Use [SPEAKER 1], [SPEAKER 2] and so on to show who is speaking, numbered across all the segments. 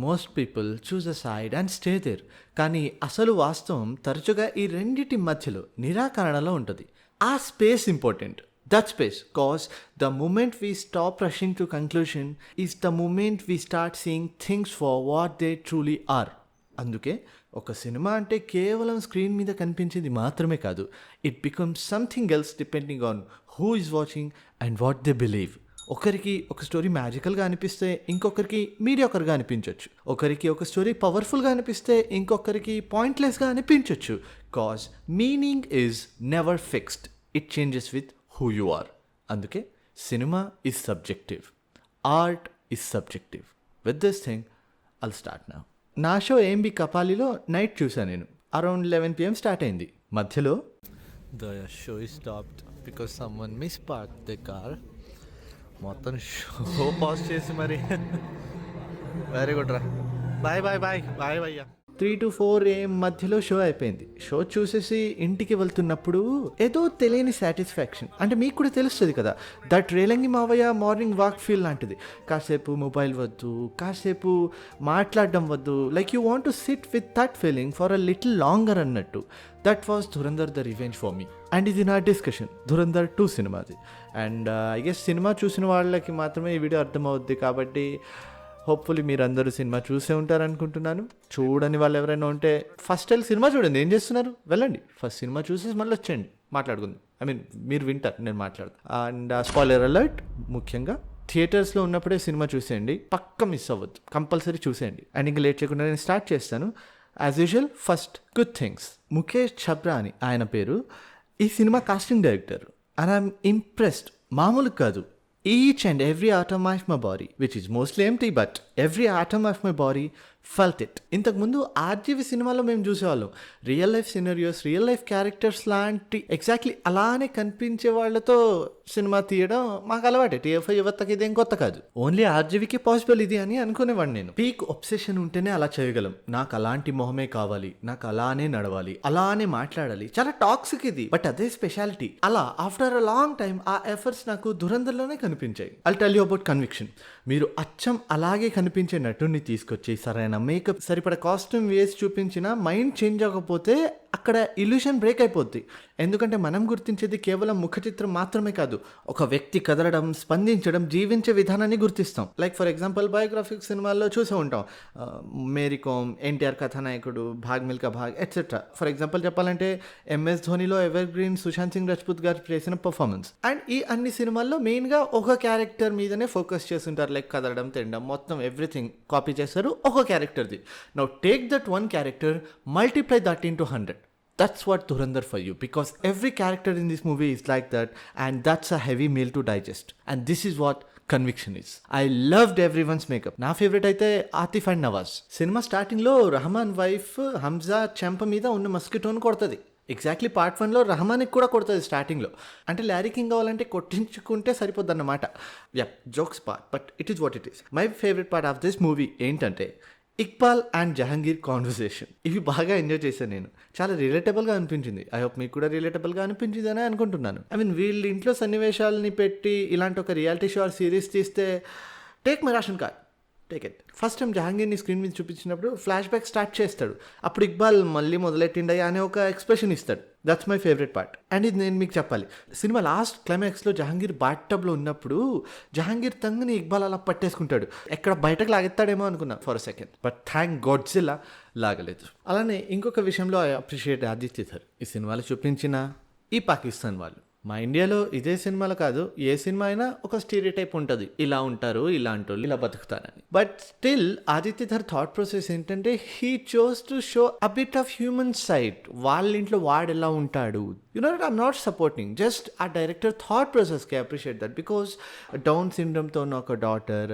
[SPEAKER 1] Most people choose a side and stay there. కానీ అసలు వాస్తవం తరచుగా ఈ రెండిటి మధ్యలో నిరాకరణలో ఉంటుంది. ఆ space important. That space cause the moment we stop rushing to conclusion is the moment we start seeing things for what they truly are. అందుకే ఒక సినిమా అంటే కేవలం స్క్రీన్ మీద కనిపించేది మాత్రమే కాదు. It becomes something else depending on who is watching and what they believe. ఒకరికి ఒక స్టోరీ మ్యాజికల్గా అనిపిస్తే ఇంకొకరికి మీడియాకర్గా అనిపించవచ్చు. ఒకరికి ఒక స్టోరీ పవర్ఫుల్గా అనిపిస్తే ఇంకొకరికి పాయింట్లెస్గా అనిపించవచ్చు. Cause meaning is never fixed, it changes with who you are. అందుకే cinema is subjective, art is subjective. With this thing I'll start now. నా షో ఏంబి కపాలిలో నైట్ చూసాను నేను. అరౌండ్ 11 PM స్టార్ట్ అయింది. మధ్యలో the show is stopped because someone misparked the car. మొత్తం show pause చేసి మరి వెరీ గుడ్ రా, బాయ్ బాయ్ బాయ్ బాయ్ భయ్యా. 3 to 4 AM మధ్యలో షో అయిపోయింది. షో చూసేసి ఇంటికి వెళ్తున్నప్పుడు ఏదో తెలియని సాటిస్ఫాక్షన్. అంటే మీకు కూడా తెలుస్తుంది కదా, దట్ రేలంగి మావయ్య మార్నింగ్ వాక్ ఫీల్ లాంటిది. కాసేపు మొబైల్ వద్దు, కాసేపు మాట్లాడడం వద్దు, like you want to sit with that feeling for a little longer అన్నట్టు. That was Dhurandhar the revenge for me. And ఇది నా డిస్కషన్ ధురంధర్ 2 సినిమాది. అండ్ ఐ గెస్ సినిమా చూసిన వాళ్ళకి మాత్రమే ఈ వీడియో అర్థమవుద్ది. కాబట్టి హోప్ఫుల్లీ మీరు అందరూ సినిమా చూసే ఉంటారనుకుంటున్నాను. చూడని వాళ్ళు ఎవరైనా ఉంటే ఫస్ట్ వెళ్ళి సినిమా చూడండి. ఏం చేస్తున్నారు, వెళ్ళండి ఫస్ట్ సినిమా చూసేసి మళ్ళీ వచ్చేయండి, మాట్లాడుకుందాం. ఐ మీన్ మీరు వింటారు, నేను మాట్లాడతాను. అండ్ స్పాయిలర్ అలర్ట్, ముఖ్యంగా థియేటర్స్లో ఉన్నప్పుడే సినిమా చూసేయండి, పక్క మిస్ అవ్వద్దు, కంపల్సరీ చూసేయండి. అండ్ ఇంకా లేట్ చేయకుండా నేను స్టార్ట్ చేస్తాను. As usual first good things. Mukesh Chhabra అని ఆయన పేరు. ఈ cinema casting director. And I'm impressed. మామూలు కాదు. Each and every atom of my body, which is mostly empty, but every atom of my body felt it. ఇంతకుముందు ఆర్జీవి సినిమాలో మేము చూసేవాళ్ళం real life scenarios, real life characters లాంటి exactly అలానే కనిపించే వాళ్ళతో సినిమా తీయడం మాకు అలవాటే. టీఎఫ్ఐ యువతకి ఇదేం కొత్త కాదు. ఓన్లీ ఆర్జీవికి పాసిబుల్ ఇది అని అనుకునేవాడిని నేను. పీక్ ఒబ్సెషన్ ఉంటేనే అలా చేయగలం. నాకు అలాంటి మొహమే కావాలి, నాకు అలానే నడవాలి, అలానే మాట్లాడాలి. చాలా టాక్సిక్ ఇది, బట్ అదే స్పెషాలిటీ. అలా ఆఫ్టర్ అ లాంగ్ టైమ్ ఆ ఎఫర్ట్స్ నాకు ధురంధర్లోనే కనిపించాయి. I'll tell you about conviction. మీరు అచ్చం అలాగే కనిపించే నటుడిని తీసుకొచ్చి సరైన మేకప్, సరిపడ కాస్ట్యూమ్ వేసి చూపించిన మైండ్ చేంజ్ అవ్వకపోతే అక్కడ ఇల్యూషన్ బ్రేక్ అయిపోద్ది. ఎందుకంటే మనం గుర్తించేది కేవలం ముఖ చిత్రం మాత్రమే కాదు, ఒక వ్యక్తి కదలడం, స్పందించడం, జీవించే విధానాన్ని గుర్తిస్తాం. లైక్ ఫర్ ఎగ్జాంపుల్ బయోగ్రాఫిక్ సినిమాల్లో చూసే ఉంటాం, Mary Kom, NTR Kathanayakudu, Bhaag Milkha Bhaag etcetera. For example చెప్పాలంటే MS ధోనిలో ఎవర్ గ్రీన్ సుశాంత్ సింగ్ రాజ్పూత్ గారు చేసిన పర్ఫార్మెన్స్. అండ్ ఈ అన్ని సినిమాల్లో మెయిన్గా ఒక క్యారెక్టర్ మీదనే ఫోకస్ చేస్తుంటారు. లైక్ కదలడం, తినడం, మొత్తం ఎవ్రీథింగ్ కాపీ చేస్తారు ఒక క్యారెక్టర్ది. Now take that one character, multiply that into 100. That's what Dhurandhar for you, because every character in this movie is like that, and that's a heavy meal to digest. And this is what conviction is. I loved everyone's makeup. నా favourite అయితే Atif and Nawaz. Cinema స్టార్టింగ్లో Rahman wife Hamza చెంప మీద ఉన్న మస్కిటోని కొడుతుంది. Exactly part 1లో రహమాన్కి కూడా కొడుతుంది స్టార్టింగ్లో. అంటే ల్యారీ కింగ్ కావాలంటే కొట్టించుకుంటే సరిపోద్ది అన్నమాట. Jokes part, but it is what it is. My favourite part of this movie ఏంటంటే ఇక్బాల్ అండ్ జహంగీర్ కాన్వర్సేషన్. ఇవి బాగా ఎంజాయ్ చేశాను నేను. చాలా రిలేటబుల్గా అనిపించింది. ఐ హోప్ మీకు కూడా రిలేటబుల్గా అనిపించింది అని అనుకుంటున్నాను. ఐ మీన్ వీళ్ళ ఇంట్లో సన్నివేశాలని పెట్టి ఇలాంటి ఒక రియాలిటీ షో సిరీస్ తీస్తే take my ration card, take it. First time జహాంగీర్ని స్క్రీన్ మీద చూపించినప్పుడు ఫ్లాష్ బ్యాక్ స్టార్ట్ చేస్తాడు. అప్పుడు ఇక్బాల్ మళ్ళీ మొదలెట్టిండయ్యా అనే ఒక ఎక్స్ప్రెషన్ ఇస్తాడు. That's my favourite part. And ఇది నేను మీకు చెప్పాలి, సినిమా లాస్ట్ క్లైమాక్స్లో జహాంగీర్ బాత్ టబ్లో ఉన్నప్పుడు జహాంగీర్ తంగుని ఇక్బాల్ అలా పట్టేసుకుంటాడు. ఎక్కడ బయటకు లాగెత్తాడేమో అనుకున్నా for a second, but thank Godzilla లాగలేదు. అలానే ఇంకొక విషయంలో ఐ అప్రిషియేట్ ఆదిత్య థర్. ఈ సినిమాలో చూపించిన ఈ పాకిస్తాన్ వాళ్ళు. మా ఇండియాలో ఇదే సినిమాలో కాదు, ఏ సినిమా అయినా ఒక స్టీరియోటైప్ ఉంటుంది, ఇలా ఉంటారు, ఇలాంటి వాళ్ళు ఇలా బతుకుతారని. But still Aditya Dhar thought process ఏంటంటే he chose to show a bit of human side. వాళ్ళ ఇంట్లో వాడు ఎలా ఉంటాడు, ఐఎమ్ నాట్ సపోర్టింగ్, జస్ట్ ఆ డైరెక్టర్ థాట్ ప్రాసెస్కి అప్రిషియేట్ దట్. బికాస్ డౌన్ సిండ్రోమ్తో ఉన్న ఒక డాటర్,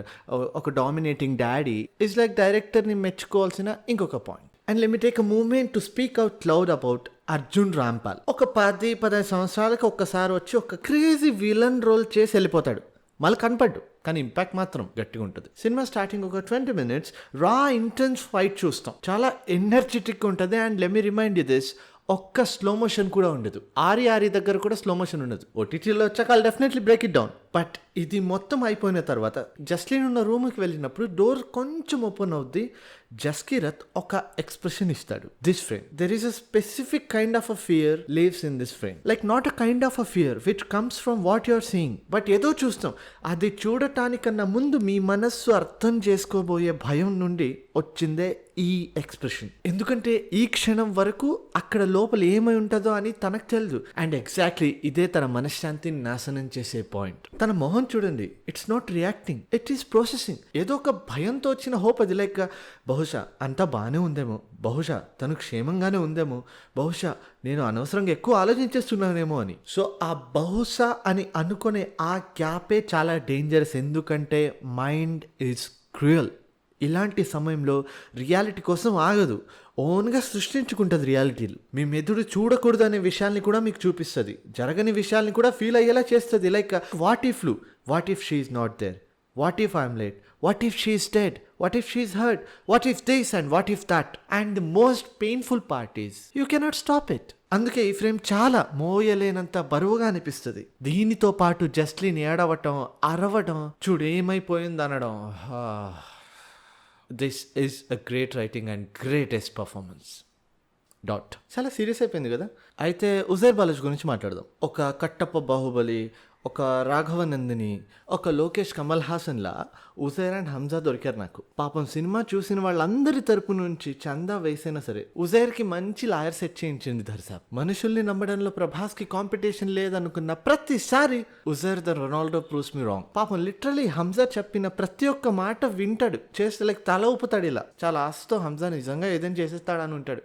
[SPEAKER 1] ఒక డామినేటింగ్ డాడీ ఇస్ లైక్ డైరెక్టర్ని మెచ్చుకోవాల్సిన ఇంకొక point. And let me take a moment to speak out loud about Arjun Rampal. ఒక 10-15 సంవత్సరాలకు ఒక్కసారి వచ్చి ఒక క్రేజీ విలన్ రోల్ చేసి వెళ్ళిపోతాడు. మళ్ళీ కనపడ్డు, కానీ ఇంపాక్ట్ మాత్రం గట్టిగా ఉంటుంది. సినిమా స్టార్టింగ్ ఒక 20 minutes రా ఇంటెన్స్ ఫైట్ చూస్తాం. చాలా ఎనర్జెటిక్ ఉంటుంది. And let me remind you this, ఒక్క స్లో మోషన్ కూడా ఉండదు. ఆరి దగ్గర కూడా స్లో మోషన్ ఉండదు. ఓటీటీలో వచ్చాక I'll definitely break it down. But ఇది మొత్తం అయిపోయిన తర్వాత జస్లీన్ ఉన్న రూమ్కి వెళ్ళినప్పుడు డోర్ కొంచెం ఓపెన్ అవుద్ది. జస్కీరత్ ఒక ఎక్స్ప్రెషన్ ఇస్తాడు. This frame there is a specific kind of a fear lives in this frame. Like not a kind of a fear which comes from what you are seeing. But ఏదో చూస్తాం, అది చూడటానికన్నా ముందు మీ మనస్సు అర్థం చేసుకోబోయే భయం నుండి వచ్చిందే ఈ ఎక్స్ప్రెషన్. ఎందుకంటే ఈ క్షణం వరకు అక్కడ లోపల ఏమై ఉంటుందో అని తనకు తెలియదు. అండ్ ఎగ్జాక్ట్లీ ఇదే తన మనశ్శాంతిని నాశనం చేసే పాయింట్. తన మొహం చూడండి, it's not reacting, it is processing. ఏదో ఒక భయంతో వచ్చిన హోప్ అది. లైక్ బహుశా అంతా బాగానే ఉందేమో, బహుశా తను క్షేమంగానే ఉందేమో, బహుశా నేను అనవసరంగా ఎక్కువ ఆలోచించేస్తున్నానేమో అని. సో ఆ బహుశా అని అనుకునే ఆ గ్యాపే చాలా డేంజరస్. ఎందుకంటే మైండ్ ఈజ్ క్రూయల్. ఇలాంటి సమయంలో రియాలిటీ కోసం ఆగదు, ఓన్గా సృష్టించుకుంటుంది రియాలిటీలు. మీ మెదడు చూడకూడదు అనే విషయాల్ని కూడా మీకు చూపిస్తుంది, జరగని విషయాల్ని కూడా ఫీల్ అయ్యేలా చేస్తుంది. Like what if she is not there, what if I'm late, what if she is dead, what if she is hurt, what if this and what if that. And the most painful part is you cannot stop it. అందుకే ఈ frame చాలా మోయలేనంత బరువుగా అనిపిస్తుంది. దీనితో పాటు జస్లీన్ ఏడవటం, అరవటం, చూడు ఏమైపోయింది అనడం. This is a great writing and greatest performance. చాలా సీరియస్ అయిపోయింది కదా. అయితే ఉజైర్ బాలాజీ గురించి మాట్లాడదాం. ఒక కట్టప్ప బాహుబలి, ఒక రాఘవ నందిని, ఒక లోకేష్ కమల్ హాసన్లా ఉజైర్ అండ్ హంజా దొరికారు నాకు. పాపం సినిమా చూసిన వాళ్ళందరి తరపు నుంచి చందా వేసైనా సరే ఉజైర్కి మంచి లాయర్ సెట్ చేయించింది దర్శా. మనుషుల్ని నమ్మడంలో ప్రభాస్కి కాంపిటీషన్ లేదనుకున్న ప్రతిసారి Uzair the Ronaldo proves me wrong. పాపం లిటరలీ హంజా చెప్పిన ప్రతి ఒక్క మాట వింటాడు, చేస్తే లైక్ తల ఊపుతాడు. ఇలా చాలా ఆశతో హంజా నిజంగా ఏదైనా చేసేస్తాడని ఉంటాడు.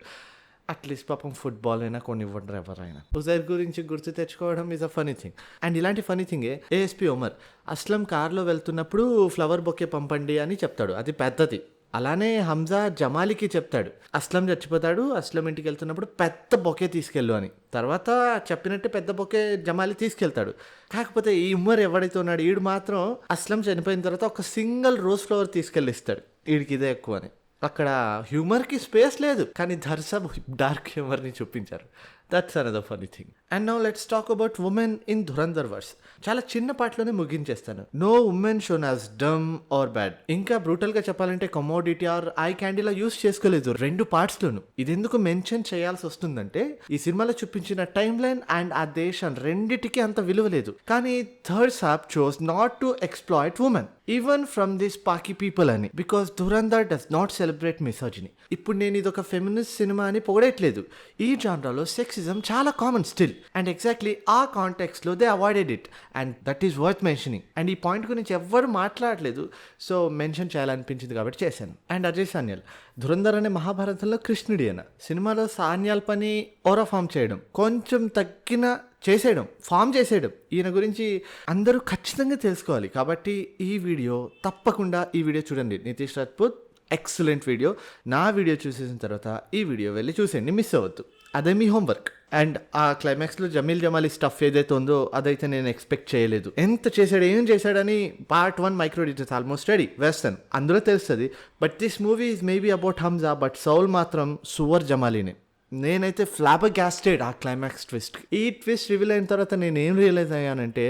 [SPEAKER 1] అట్లీస్ట్ పాపం ఫుట్బాల్ అయినా కొన్ని ఇవ్వడం ఎవరైనా. ఉజైర్ గురించి గుర్తు తెచ్చుకోవడం is a funny thing. And ఇలాంటి ఫనీ థింగే ఏఎస్పీ ఒమర్ అస్లం కార్లో వెళ్తున్నప్పుడు ఫ్లవర్ బొకే పంపండి అని చెప్తాడు, అది పెద్దది. అలానే హంజా జమాలికి చెప్తాడు, అస్లం చచ్చిపోతాడు, అస్లం ఇంటికి వెళ్తున్నప్పుడు పెద్ద బొకే తీసుకెళ్ళు అని. తర్వాత చెప్పినట్టే పెద్ద బొకే జమాలి తీసుకెళ్తాడు. కాకపోతే ఈ ఉమర్ ఎవడైతే ఉన్నాడు ఈడు మాత్రం అస్లం చనిపోయిన తర్వాత ఒక సింగిల్ రోజ్ ఫ్లవర్ తీసుకెళ్ళిస్తాడు. వీడికి ఇదే ఎక్కువ అని. అక్కడ హ్యూమర్కి స్పేస్ లేదు, కానీ ధర్సబ్ డార్క్ హ్యూమర్ని చూపించారు. That's another funny thing. And now let's talk about women in Dhurandhar verse. చాలా చిన్న పాటలోనే ముగించేస్తాను. No women shown as dumb or bad. ఇంకా బ్రూటల్గా చెప్పాలంటే కమోడిటీ ఆర్ ఐ క్యాండీలా యూస్ చేసుకోలేదు రెండు పార్ట్స్లోను. ఇది ఎందుకు మెన్షన్ చేయాల్సి వస్తుందంటే ఈ సినిమాలో చూపించిన టైమ్ లైన్ అండ్ ఆ దేశం రెండిటికి అంత విలువ లేదు. కానీ Dhar saab chose not to exploit women even from this Paki people అని, because Dhurandhar does not celebrate misogyny. ఇప్పుడు నేను ఇది ఒక ఫెమినిస్ట్ సినిమా అని పొగడట్లేదు. ఈ జానరాలో సెక్సిజం చాలా కామన్ స్టిల్, అండ్ ఎగ్జాక్ట్లీ ఆ కాంటెక్స్లో they avoided it, and that is worth mentioning. And ఈ పాయింట్ గురించి ఎవ్వరు మాట్లాడలేదు, సో మెన్షన్ చేయాలనిపించింది కాబట్టి చేశాను. అండ్ అజయ్ సాన్యాల్ ధురంధర్ అనే మహాభారతంలో కృష్ణుడి అన్న సినిమాలో సాన్యాల్ పని ఓరా ఫామ్ చేయడం, కొంచెం తగ్గిన చేసేయడం, ఫామ్ చేసేయడం. ఈయన గురించి అందరూ ఖచ్చితంగా తెలుసుకోవాలి. కాబట్టి ఈ వీడియో తప్పకుండా ఈ వీడియో చూడండి. Nitish Rajput excellent video. నా వీడియో చూసేసిన తర్వాత ఈ వీడియో వెళ్ళి చూసేయండి, మిస్ అవ్వద్దు. అదే మీ హోంవర్క్. అండ్ ఆ క్లైమాక్స్లో జమీల్ జమాలి స్టఫ్ ఏదైతే ఉందో అదైతే నేను ఎక్స్పెక్ట్ చేయలేదు. ఎంత చేశాడు, ఏం చేశాడని part 1 micro details almost ready వేస్తాను, అందులో తెలుస్తుంది. But this movie is maybe about Hamza, but Saul మాత్రం సువర్ జమాలీనే. నేనైతే ఫ్లాబర్గాస్టెడ్ ఆ క్లైమాక్స్ ట్విస్ట్. ఈ ట్విస్ట్ రివీల్ అయిన తర్వాత నేను ఏం రియలైజ్ అయ్యానంటే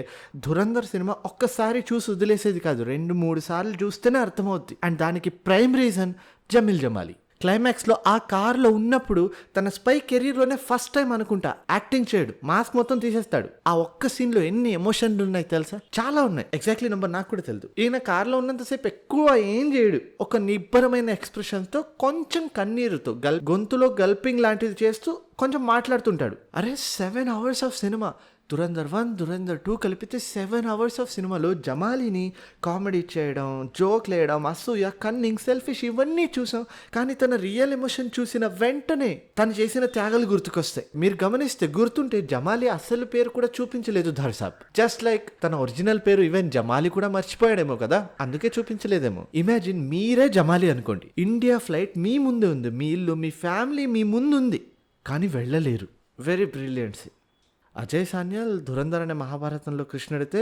[SPEAKER 1] ధురంధర్ సినిమా ఒక్కసారి చూసి వదిలేసేది కాదు, 2-3 సార్లు చూస్తేనే అర్థమవుద్ది. అండ్ దానికి ప్రైమ్ రీజన్ జమీల్ జమాలి. క్లైమాక్స్లో ఆ కార్లో ఉన్నప్పుడు తన స్పై కెరీర్లోనే ఫస్ట్ టైం అనుకుంటా యాక్టింగ్ చేయడు, మాస్క్ మొత్తం తీసేస్తాడు. ఆ ఒక్క సీన్లో ఎన్ని ఎమోషన్లు ఉన్నాయి తెలుసా, చాలా ఉన్నాయి. ఎగ్జాక్ట్లీ నెంబర్ నాకు కూడా తెలియదు. ఈయన కార్లో ఉన్నంతసేపు ఎక్కువ ఏం చేయడు, ఒక నిబ్బరమైన ఎక్స్ప్రెషన్తో కొంచెం కన్నీరుతో గొంతులో గల్పింగ్ లాంటిది చేస్తూ కొంచెం మాట్లాడుతుంటాడు. అరే 7 hours of cinema, Dhurandhar 1, Dhurandhar 2 కలిపితే 7 hours ఆఫ్ సినిమాలో జమాలిని కామెడీ చేయడం, జోక్ లేయడం, అసూయ, కన్నింగ్, సెల్ఫిష్ ఇవన్నీ చూసాం. కానీ తన రియల్ ఎమోషన్ చూసిన వెంటనే తను చేసిన త్యాగాలు గుర్తుకొస్తాయి. మీరు గమనిస్తే గుర్తుంటే జమాలి అసలు పేరు కూడా చూపించలేదు ధర్సాబ్. జస్ట్ లైక్ తన ఒరిజినల్ పేరు ఈవెన్ జమాలి కూడా మర్చిపోయాడేమో కదా, అందుకే చూపించలేదేమో. ఇమాజిన్ మీరే జమాలి అనుకోండి, ఇండియా ఫ్లైట్ మీ ముందే ఉంది, మీ ఇల్లు, మీ ఫ్యామిలీ మీ ముందు ఉంది, కానీ వెళ్ళలేరు. Very brilliant. అజయ్ సాన్యాల్ ధురంధర్ అనే మహాభారతంలో కృష్ణుడితే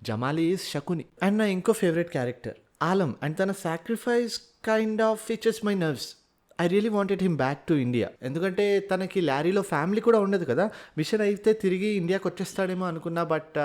[SPEAKER 1] జమాలి ఈజ్ శకుని. అండ్ నా ఇంకో ఫేవరెట్ క్యారెక్టర్ ఆలం, అండ్ తన sacrifice kind of features my nerves. I really wanted him back to India. ఎందుకంటే తనకి ల్యారీలో ఫ్యామిలీ కూడా ఉండదు కదా, మిషన్ అయితే తిరిగి ఇండియాకి వచ్చేస్తాడేమో అనుకున్నా. But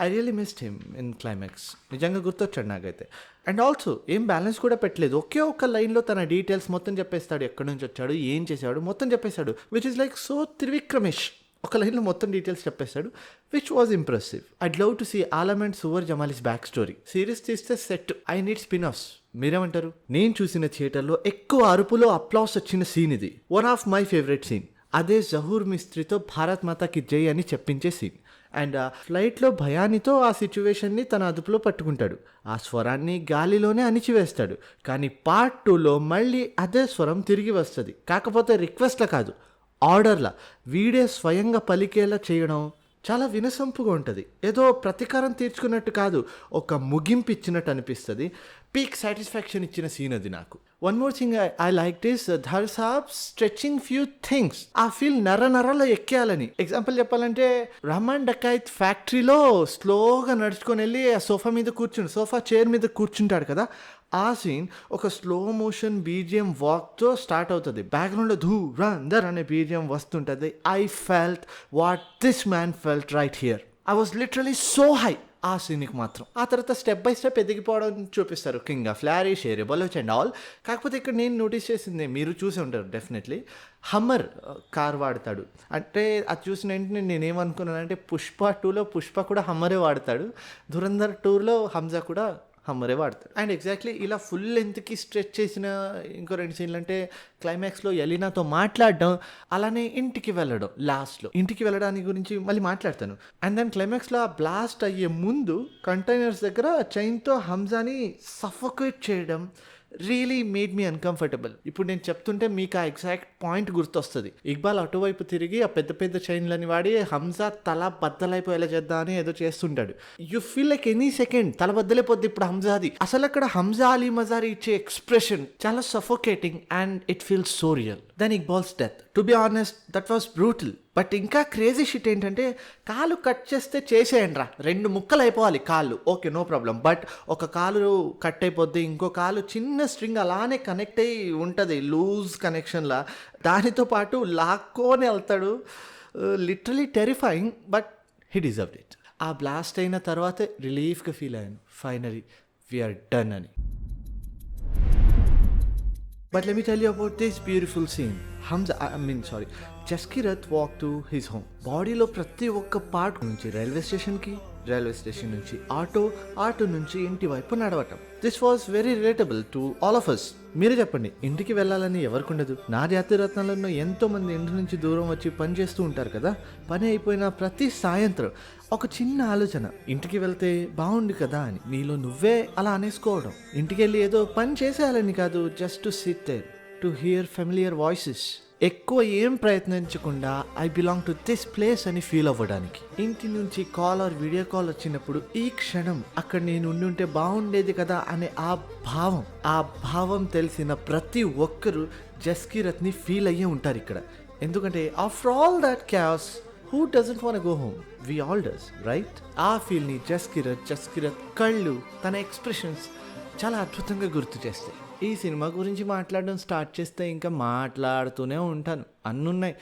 [SPEAKER 1] I really missed him in climax. నిజంగా గుర్తొచ్చాడు నాకైతే. అండ్ ఆల్సో ఏం బ్యాలెన్స్ కూడా పెట్టలేదు, ఒకే ఒక్క లైన్లో తన డీటెయిల్స్ మొత్తం చెప్పేస్తాడు, ఎక్కడి నుంచి వచ్చాడు, ఏం చేశాడు మొత్తం చెప్పేశాడు, which is like so Trivikramesque. ఒక లైన్లో మొత్తం డీటెయిల్స్ చెప్పేశాడు, which was impressive. I'd love to see Alam and సువర్ జమాలీస్ బ్యాక్ స్టోరీ. సిరీస్ తీస్తే set. I need spin offs. మీరేమంటారు? నేను చూసిన థియేటర్లో ఎక్కువ అరుపులో అప్లాస్ వచ్చిన సీన్ ఇది. One of my favourite scene. అదే జహూర్ మిస్త్రీతో భారత్ మాతాకి జై అని చెప్పించే సీన్. అండ్ ఫ్లైట్లో భయానితో ఆ సిచ్యువేషన్ని తన అదుపులో పట్టుకుంటాడు, ఆ స్వరాన్ని గాలిలోనే అణిచివేస్తాడు. కానీ పార్ట్ 2లో మళ్ళీ అదే స్వరం తిరిగి వస్తుంది, కాకపోతే రిక్వెస్ట్లా కాదు, ఆర్డర్లా. వీడే స్వయంగా పలికేలా చేయడం చాలా వినసొంపుగా ఉంటుంది. ఏదో ప్రతీకారం తీర్చుకున్నట్టు కాదు, ఒక ముగింపు ఇచ్చినట్టు అనిపిస్తుంది. పీక్ సాటిస్ఫాక్షన్ ఇచ్చిన సీన్ అది నాకు. One more thing I like this, Dhar Saab stretching few things. ఆ ఫీల్ నరలో ఎక్కేయాలని. ఎగ్జాంపుల్ చెప్పాలంటే రహమాన్ డకాయత్ ఫ్యాక్టరీలో స్లోగా నడుచుకొని వెళ్ళి ఆ సోఫా చైర్ మీద కూర్చుంటాడు కదా, ఆ సీన్ ఒక స్లో మోషన్ బీజిఎం వాక్తో స్టార్ట్ అవుతుంది. బ్యాక్గ్రౌండ్లో ధూరందర్ అనే బీజిఎం వస్తుంటుంది. I felt what this man felt right here. I was literally so high ఆ సీన్కి మాత్రం. ఆ తర్వాత స్టెప్ బై స్టెప్ ఎదిగిపోవడం చూపిస్తారు, king of lorry, share Baloch and all. కాకపోతే ఇక్కడ నేను నోటీస్ చేసింది, మీరు చూసి ఉంటారు డెఫినెట్లీ, హమ్మర్ కార్ వాడతాడు. అంటే అది చూసిన వెంటనే నేనేమనుకున్నానంటే పుష్ప 2లో పుష్ప కూడా హమ్మరే వాడతాడు, ధురంధర్ 2లో హంజా కూడా హమ్మరే వాడతాడు. అండ్ ఎగ్జాక్ట్లీ ఇలా ఫుల్ లెంత్కి స్ట్రెచ్ చేసిన ఇంకో 2 సీన్లు అంటే క్లైమాక్స్లో ఎలీనాతో మాట్లాడడం, అలానే ఇంటికి వెళ్ళడం. లాస్ట్లో ఇంటికి వెళ్ళడానికి గురించి మళ్ళీ మాట్లాడతాను. అండ్ దెన్ క్లైమాక్స్లో ఆ బ్లాస్ట్ అయ్యే ముందు కంటైనర్స్ దగ్గర చైన్తో హంజాని సఫోకేట్ చేయడం రియలీ మేడ్ మీ అన్కంఫర్టబుల్. ఇప్పుడు నేను చెప్తుంటే మీకు ఆ ఎగ్జాక్ట్ పాయింట్ గుర్తొస్తుంది. ఇక్బాల్ అటువైపు తిరిగి ఆ పెద్ద పెద్ద చైన్లని వాడి హంజా తల బద్దలైపోయేలా చేద్దాం అని ఏదో చేస్తుంటాడు. You feel like any second తల బద్దలైపోద్ది ఇప్పుడు హంజాది. అసలు అక్కడ హంజా అలీ మజారీ ఇచ్చే ఎక్స్ప్రెషన్ చాలా suffocating and it feels so real. Then Iqbal's death, to be honest that was brutal. But ఇంకా క్రేజీ షిట్ ఏంటంటే, కాలు కట్ చేస్తే చేసేయండి రా, 2 ముక్కలు అయిపోవాలి కాళ్ళు, ఓకే నో ప్రాబ్లం. బట్ ఒక కాలు కట్ అయిపోద్ది, ఇంకో కాలు చిన్న స్ట్రింగ్ అలానే కనెక్ట్ అయ్యి ఉంటుంది లూజ్ కనెక్షన్లా, దానితో పాటు లాక్కొని వెళ్తాడు. Literally terrifying, but he deserved it. ఆ బ్లాస్ట్ అయిన తర్వాతే రిలీఫ్గా ఫీల్ అయ్యాను, ఫైనలీ వీఆర్ డన్ అని. But let me tell you about this beautiful scene. Jaskirath walked to his home. బాడీలో ప్రతి ఒక్క పార్ట్ నుంచి రైల్వే స్టేషన్ నుంచి ఆటో నుంచి ఇంటి వైపు నడవటం. This was very relatable to all of us. మీరే చెప్పండి, ఇంటికి వెళ్ళాలని ఎవరికి ఉండదు? నా జాతిరత్నాలలో ఎంతో మంది ఇంటి నుంచి దూరం వచ్చి పని చేస్తూ ఉంటారు కదా. పని అయిపోయిన ప్రతి సాయంత్రం ఒక చిన్న ఆలోచన, ఇంటికి వెళ్తే బాగుండు కదా అని నీలో నువ్వే అలా అనేసుకోవడం. ఇంటికి వెళ్ళి ఏదో పని చేసేయాలని కాదు, just to sit there, to hear familiar voices. ఎక్కువ ఏం ప్రయత్నించకుండా I belong to this place అని ఫీల్ అవ్వడానికి. ఇంటి నుంచి కాల్ ఆర్ వీడియో కాల్ వచ్చినప్పుడు ఈ క్షణం అక్కడ నేను ఉండుంటే బాగుండేది కదా అనే ఆ భావం తెలిసిన ప్రతి ఒక్కరూ జస్కీరత్ని ఫీల్ అయ్యే ఉంటారు ఇక్కడ. ఎందుకంటే after all that chaos, who doesn't want to go home? We all does, right? ఆ ఫీల్ని జస్కిరత్ కళ్ళు, తన ఎక్స్ప్రెషన్స్ చాలా అద్భుతంగా గుర్తు చేస్తాయి. ఈ సినిమా గురించి మాట్లాడడం స్టార్ట్ చేస్తే ఇంకా మాట్లాడుతూనే ఉంటాను, అన్నున్నాయి.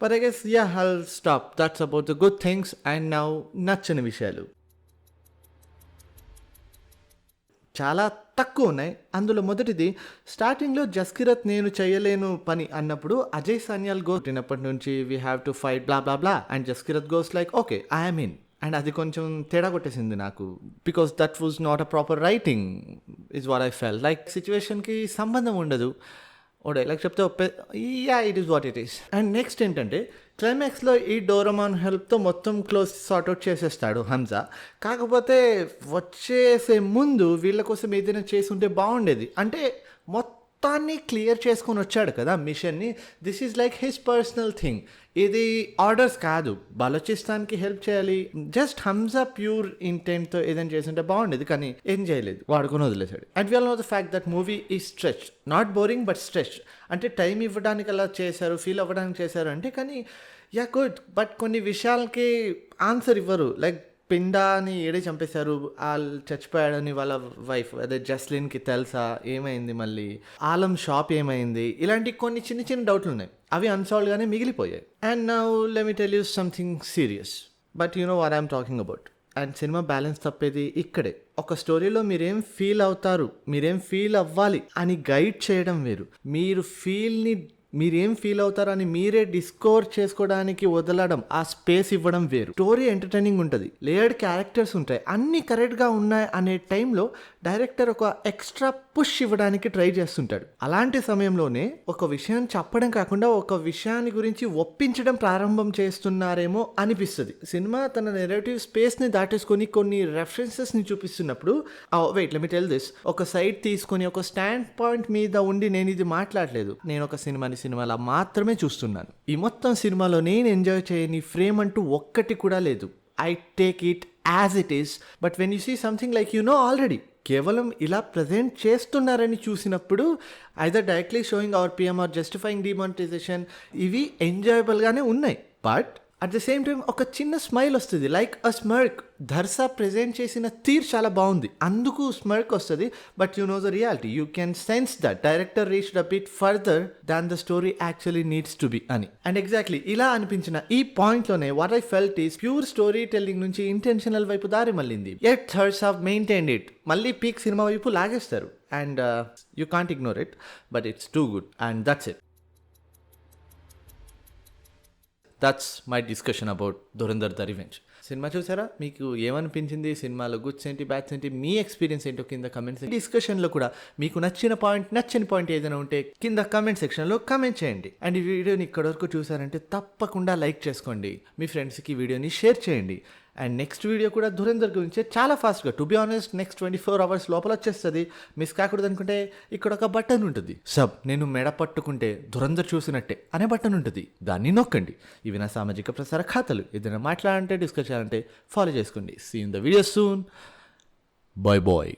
[SPEAKER 1] But I guess I'll stop. That's about the good things. And now నచ్చని విషయాలు చాలా తక్కువ ఉన్నాయి. అందులో మొదటిది, స్టార్టింగ్లో జస్కిరత్ నేను చేయలేను పని అన్నప్పుడు అజయ్ సాన్యాల్ గో తినప్పటి నుంచి we have to fight blah blah blah and Jaskirat goes like okay I'm in. And అది కొంచెం తేడా కొట్టేసింది నాకు, because that was not a proper writing is what I felt. Like సిచ్యువేషన్కి సంబంధం ఉండదు, ఓ డైలాగ్ చెప్తే it is what it is. And next ఏంటంటే, క్లైమాక్స్లో ఈ డోరమాన్ హెల్ప్తో మొత్తం క్లోజ్ సార్ట్అవుట్ చేసేస్తాడు హంజా. కాకపోతే వచ్చేసే ముందు వీళ్ళ కోసం ఏదైనా చేసి ఉంటే బాగుండేది. అంటే మొత్తాన్ని క్లియర్ చేసుకొని వచ్చాడు కదా మిషన్ని. This is like his personal thing. ఇది ఆర్డర్స్ కాదు, బలోచిస్తాన్కి హెల్ప్ చేయాలి. జస్ట్ హంజా ప్యూర్ ఇంటెంట్తో ఏదైనా చేస్తుంటే బాగుండేది, కానీ ఏం చేయలేదు, వాడుకొని వదిలేశాడు. And we all know the fact that movie ఈ stretch, not boring but stretch. అంటే టైం ఇవ్వడానికి అలా చేశారు, ఫీల్ అవ్వడానికి చేశారు అంటే, కానీ గుడ్. బట్ కొన్ని విషయాలకి ఆన్సర్ ఇవ్వరు. లైక్ పిండాని ఏడే చంపేశారు, వాళ్ళు చచ్చిపోయాడని వాళ్ళ వైఫ్ అదే జస్లిన్కి తెలుసా, ఏమైంది మళ్ళీ ఆలం షాప్ ఏమైంది, ఇలాంటి కొన్ని చిన్న చిన్న డౌట్లు ఉన్నాయి, అవి అన్సాల్వ్డ్గానే మిగిలిపోయాయి. And now let me tell you something serious, but you know what I'm talking about. And cinema balance తప్పేది ఇక్కడే. ఒక స్టోరీలో మీరేం ఫీల్ అవుతారు, మీరేం ఫీల్ అవ్వాలి అని గైడ్ చేయడం వేరు, మీరేం ఫీల్ అవుతారు అని మీరే డిస్కవర్ చేసుకోవడానికి వదలడం, ఆ స్పేస్ ఇవ్వడం వేరు. స్టోరీ ఎంటర్టైనింగ్ ఉంటుంది, లేయర్డ్ క్యారెక్టర్స్ ఉంటాయి, అన్నీ కరెక్ట్గా ఉన్నాయి అనే టైంలో డైరెక్టర్ ఒక ఎక్స్ట్రా పుష్ ఇవ్వడానికి ట్రై చేస్తుంటాడు. అలాంటి సమయంలోనే ఒక విషయం చెప్పడం కాకుండా ఒక విషయాన్ని గురించి ఒప్పించడం ప్రారంభం చేస్తున్నారేమో అనిపిస్తుంది. సినిమా తన నెరేటివ్ స్పేస్ని దాటేసుకొని కొన్ని రెఫరెన్సెస్ని చూపిస్తున్నప్పుడు, wait let me tell this, ఒక సైడ్ తీసుకొని ఒక స్టాండ్ పాయింట్ మీద ఉండి నేను ఇది మాట్లాడలేదు, నేను ఒక సినిమాలా మాత్రమే చూస్తున్నాను. ఈ మొత్తం సినిమాలో నేను ఎంజాయ్ చేయని ఫ్రేమ్ అంటూ ఒక్కటి కూడా లేదు. I take it as it is. But when you see something like you know already, కేవలం ఇలా ప్రజెంట్ చేస్తున్నారని చూసినప్పుడు either directly showing our PM or justifying demonetization, ఇవి ఎంజాయబుల్గానే ఉన్నాయి. But at the same time ఒక చిన్న స్మైల్ వస్తుంది, లైక్ అ స్మర్క్. ధర్సా ప్రెజెంట్ చేసిన తీర్ చాలా బాగుంది, అందుకు స్మర్క్ వస్తుంది. But you know the reality, you can sense that director reached a bit further than the story actually needs to be అని. And exactly ఇలా అనిపించిన ఈ పాయింట్లోనే what I felt is pure story telling నుంచి intentional వైపు దారి మళ్ళింది. Yet ధర్సా మెయింటైన్డ్ ఇట్. మళ్ళీ పీక్ సినిమా వైపు లాగేస్తారు. And you can't ignore it, but it's too good and that's it. That's my discussion about Dhurandhar the revenge. Cinema చూసారా? మీకు ఏమనిపించింది? సినిమాలో గుడ్స్ ఏంటి, బ్యాడ్స్ ఏంటి, మీ ఎక్స్పీరియన్స్ ఏంటో కింద కమెంట్స్. డిస్కషన్లో కూడా మీకు నచ్చిన పాయింట్, నచ్చని పాయింట్ ఏదైనా ఉంటే కింద కమెంట్ సెక్షన్లో కమెంట్ చేయండి. అండ్ ఈ వీడియోని ఇక్కడ వరకు చూసారంటే తప్పకుండా లైక్ చేసుకోండి, మీ ఫ్రెండ్స్కి వీడియోని షేర్ చేయండి. అండ్ నెక్స్ట్ వీడియో కూడా ధురంధర్ గురించి చాలా ఫాస్ట్గా, to be honest next 24 hours లోపల వచ్చేస్తుంది. మిస్ కాకూడదు అనుకుంటే ఇక్కడ ఒక బటన్ ఉంటుంది, నేను మెడ పట్టుకుంటే ధురంధర్ చూసినట్టే అనే బటన్ ఉంటుంది, దాన్ని నొక్కండి. ఇవి నా సామాజిక ప్రసార ఖాతాలు, ఏదైనా మాట్లాడాలంటే డిస్కస్ చేయాలంటే ఫాలో చేసుకోండి. See in the video soon. Bye bye.